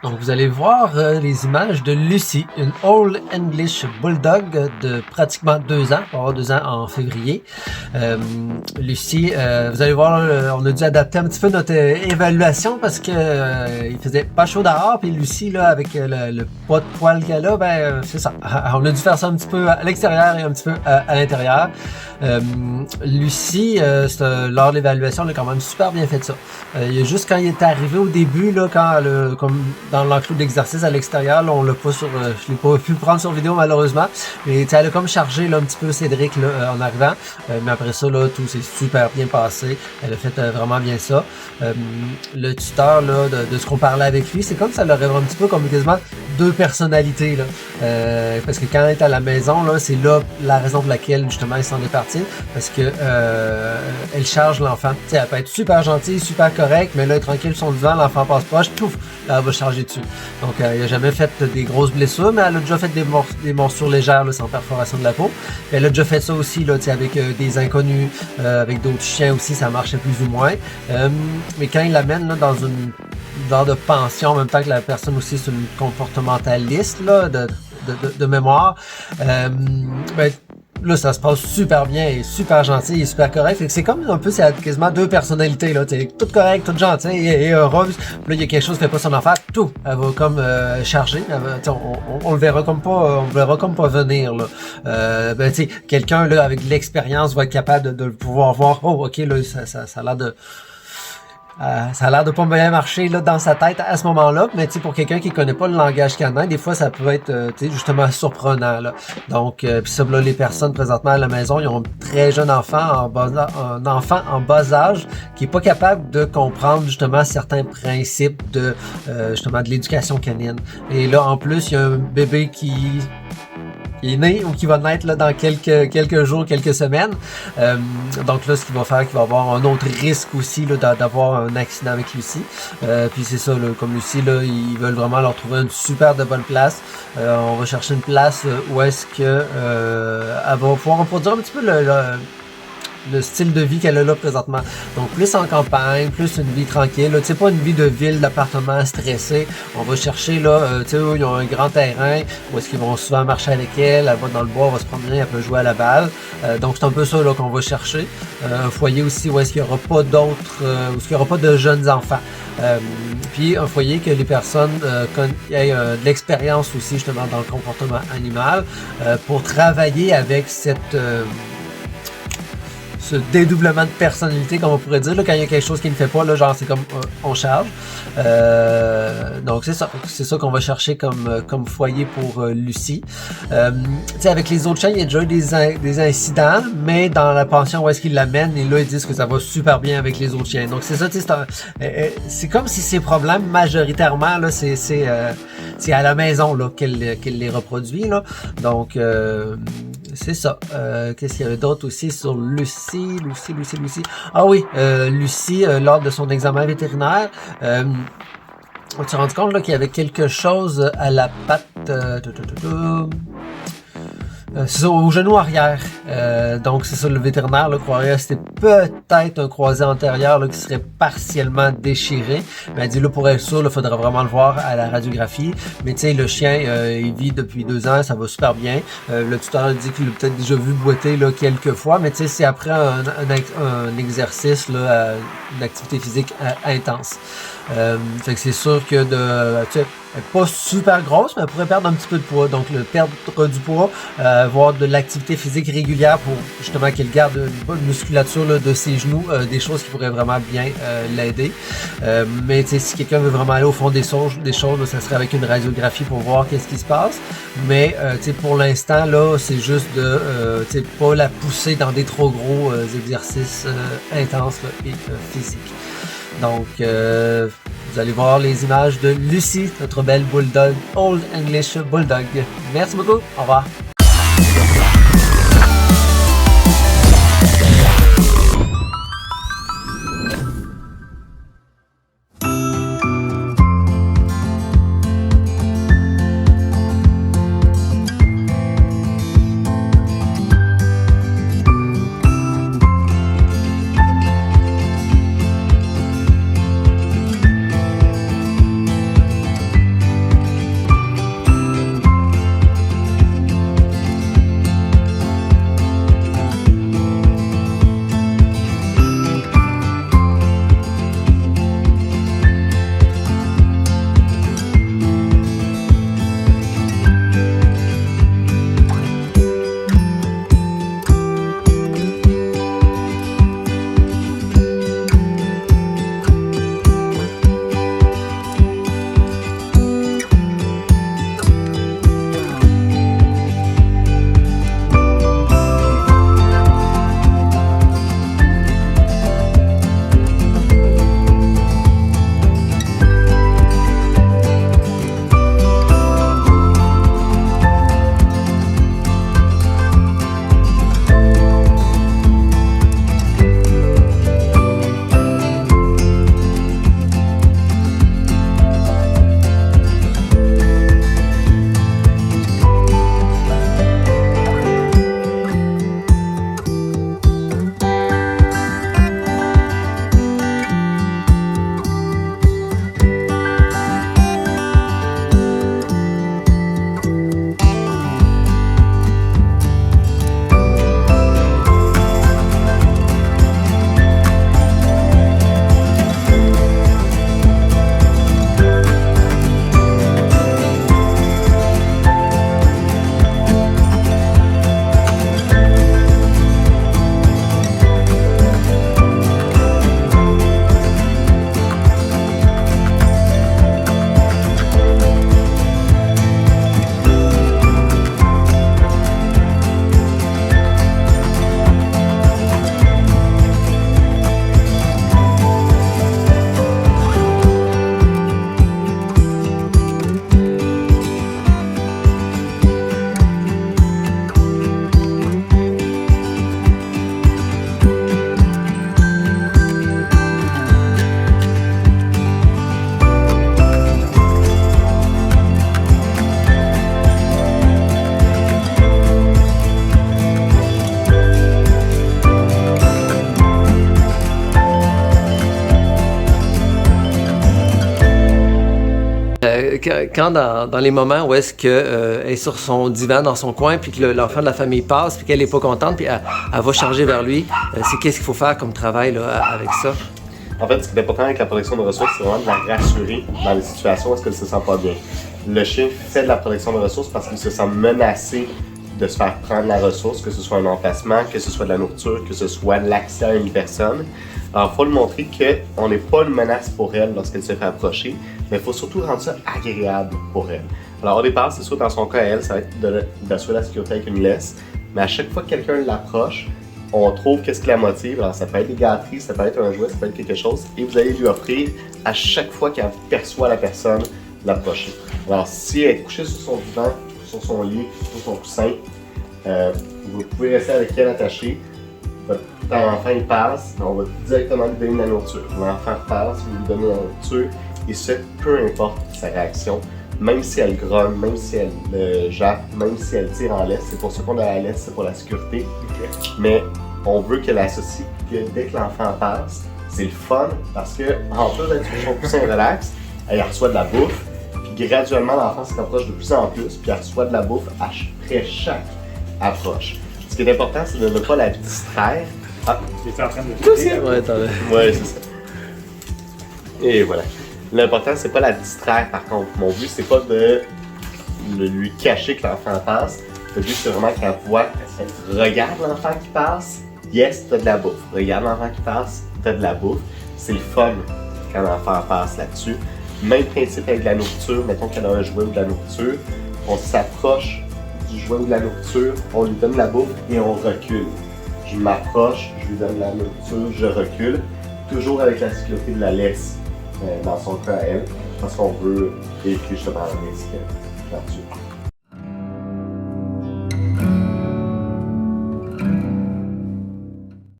Donc, vous allez voir les images de Lucy, une Old English Bulldog de pratiquement 2 ans, on va avoir 2 ans en février. Lucy, vous allez voir, on a dû adapter un petit peu notre évaluation parce que il faisait pas chaud dehors, puis Lucy, là, avec le poids de poil qu'elle a, c'est ça. On a dû faire ça un petit peu à l'extérieur et un petit peu à l'intérieur. Lucy, lors de l'évaluation, elle a quand même super bien fait ça. Il y a juste quand il est arrivé au début, là, quand comme dans l'enclos d'exercice à l'extérieur, là, on l'a pas je l'ai pas pu le prendre sur vidéo malheureusement, mais elle a comme chargé là, un petit peu Cédric là, en arrivant, mais après ça, là, tout s'est super bien passé. Elle a fait vraiment bien ça. Le tuteur là, de ce qu'on parlait avec lui, c'est comme ça leur un petit peu comme quasiment 2 personnalités là, parce que quand elle est à la maison là, c'est là la raison pour laquelle justement il s'en est parti, parce que elle charge l'enfant. T'sais, elle peut être super gentille, super correcte, mais là tranquille son devant, l'enfant passe proche, pouf, là, elle va charger dessus. Donc il a jamais fait des grosses blessures, mais elle a déjà fait des morsures légères là, sans perforation de la peau. Puis elle a déjà fait ça aussi là, avec des inconnus, avec d'autres chiens aussi, ça marchait plus ou moins. Mais quand il l'amène là, dans une genre de pension, en même temps que la personne aussi c'est une comportementaliste là, de mémoire, là, ça se passe super bien et super gentil et super correct. Fait que c'est comme un peu, c'est quasiment 2 personnalités, là. T'es toute correcte, toute gentille et heureuse. Puis là, il y a quelque chose qui fait pas son affaire. Tout, elle va comme charger. On le verra comme pas, on le verra comme pas venir, là. Tu sais, quelqu'un, là, avec de l'expérience va être capable de pouvoir voir, oh, ok, là, ça a l'air de... ça a l'air de pas bien marcher là dans sa tête à ce moment-là, mais tu sais pour quelqu'un qui connaît pas le langage canin, des fois ça peut être justement surprenant là. Donc puis ça là, les personnes présentement à la maison, ils ont un très jeune enfant un enfant en bas âge qui est pas capable de comprendre justement certains principes de justement de l'éducation canine. Et là en plus, il y a un bébé qui est né ou qui va naître là dans quelques jours, quelques semaines. Donc là, ce qu'il va faire, qu'il va avoir un autre risque aussi là, d'avoir un accident avec Lucie. Puis c'est ça, là, comme Lucie, là, ils veulent vraiment leur trouver une super de bonne place. On va chercher une place où est-ce que elle va pouvoir reproduire un petit peu le style de vie qu'elle a là présentement. Donc plus en campagne, plus une vie tranquille. Tu sais, pas une vie de ville, d'appartement stressé. On va chercher là, tu sais, ils ont un grand terrain où est-ce qu'ils vont souvent marcher avec elle. Elle va dans le bois, elle va se promener, elle peut jouer à la balle. Donc c'est un peu ça là qu'on va chercher. Un foyer aussi où est-ce qu'il y aura pas d'autres, où est-ce qu'il y aura pas de jeunes enfants. Puis un foyer que les personnes aient de l'expérience aussi justement dans le comportement animal pour travailler avec ce dédoublement de personnalité, comme on pourrait dire, là, quand il y a quelque chose qui ne fait pas, là, genre c'est comme on charge. Donc c'est ça qu'on va chercher comme foyer pour Lucie. Tu sais, avec les autres chiens, il y a déjà eu des incidents, mais dans la pension où est-ce qu'ils l'amènent, et là ils disent que ça va super bien avec les autres chiens. Donc c'est ça, tu sais, c'est comme si ces problèmes majoritairement là, c'est à la maison là qu'elle les reproduit là. Donc c'est ça. Qu'est-ce qu'il y avait d'autre aussi sur Lucie? Ah oui, Lucie, lors de son examen vétérinaire, on s'est rendu compte là, qu'il y avait quelque chose à la patte. C'est ça, au genou arrière. Donc c'est ça, le vétérinaire là, croirait que c'était peut-être un croisé antérieur là, qui serait partiellement déchiré. Mais elle dit là pour être sûr, il faudrait vraiment le voir à la radiographie. Mais tu sais, le chien, il vit depuis 2 ans, ça va super bien. Le tuteur dit qu'il l'a peut-être déjà vu boiter là, quelques fois, mais tu sais, c'est après un exercice, là, une activité physique intense. Fait que c'est sûr que tu sais, elle est pas super grosse, mais elle pourrait perdre un petit peu de poids. Donc, perdre du poids, avoir de l'activité physique régulière pour justement qu'elle garde une bonne musculature là, de ses genoux, des choses qui pourraient vraiment bien l'aider. Mais tu sais, si quelqu'un veut vraiment aller au fond des choses, là, ça serait avec une radiographie pour voir qu'est-ce qui se passe. Mais tu sais, pour l'instant, là, c'est juste de tu sais, pas la pousser dans des trop gros exercices intenses là, et physiques. Donc, vous allez voir les images de Lucie, notre belle bulldog, Old English Bulldog. Merci beaucoup. Au revoir. quand dans les moments où est-ce qu'elle est sur son divan dans son coin, puis que l'enfant de la famille passe, puis qu'elle n'est pas contente, puis elle va charger vers lui, c'est qu'est-ce qu'il faut faire comme travail là, avec ça? En fait, ce qui est important avec la protection de ressources, c'est vraiment de la rassurer dans les situations où est-ce qu'elle se sent pas bien. Le chien fait de la protection de ressources parce qu'il se sent menacé de se faire prendre la ressource, que ce soit un emplacement, que ce soit de la nourriture, que ce soit l'accès à une personne. Alors, il faut lui montrer qu'on n'est pas une menace pour elle lorsqu'elle se fait approcher, mais il faut surtout rendre ça agréable pour elle. Alors, au départ, c'est sûr, dans son cas, elle, ça va être d'assurer la sécurité avec une laisse, mais à chaque fois que quelqu'un l'approche, on trouve qu'est-ce qui la motive. Alors, ça peut être des gâteries, ça peut être un jouet, ça peut être quelque chose, et vous allez lui offrir à chaque fois qu'elle perçoit la personne l'approcher. Alors, si elle est couchée sur son divan, sur son lit, sur son coussin, vous pouvez rester avec elle attachée. Votre enfant il passe, on va directement lui donner de la nourriture. L'enfant passe, vous lui donnez de la nourriture, et ce, peu importe sa réaction, même si elle grogne, même si elle jappe, même si elle tire en laisse, c'est pour ça qu'on a la laisse, c'est pour la sécurité. Okay. Mais on veut qu'elle associe que dès que l'enfant passe, c'est le fun parce que en plus d'être sur son coussin relax, elle reçoit de la bouffe, puis graduellement l'enfant se rapproche de plus en plus, puis elle reçoit de la bouffe après chaque approche. Ce qui est important, c'est de ne pas la distraire. Ah, tu es en train de Ouais, c'est ça. Et voilà. L'important, c'est pas la distraire par contre. Mon but, c'est pas de lui cacher que l'enfant passe. Le but, c'est vraiment qu'elle voit, regarde l'enfant qui passe, yes, t'as de la bouffe. Regarde l'enfant qui passe, t'as de la bouffe. C'est le fun quand l'enfant passe là-dessus. Même principe avec de la nourriture. Mettons qu'elle a un jouet ou de la nourriture. On s'approche du jouet ou de la nourriture, on lui donne la bouffe et on recule. Je m'approche, je lui donne la nourriture, je recule. Toujours avec la sécurité de la laisse. Dans son cas à elle, parce qu'on veut éviter justement un risque là-dessus.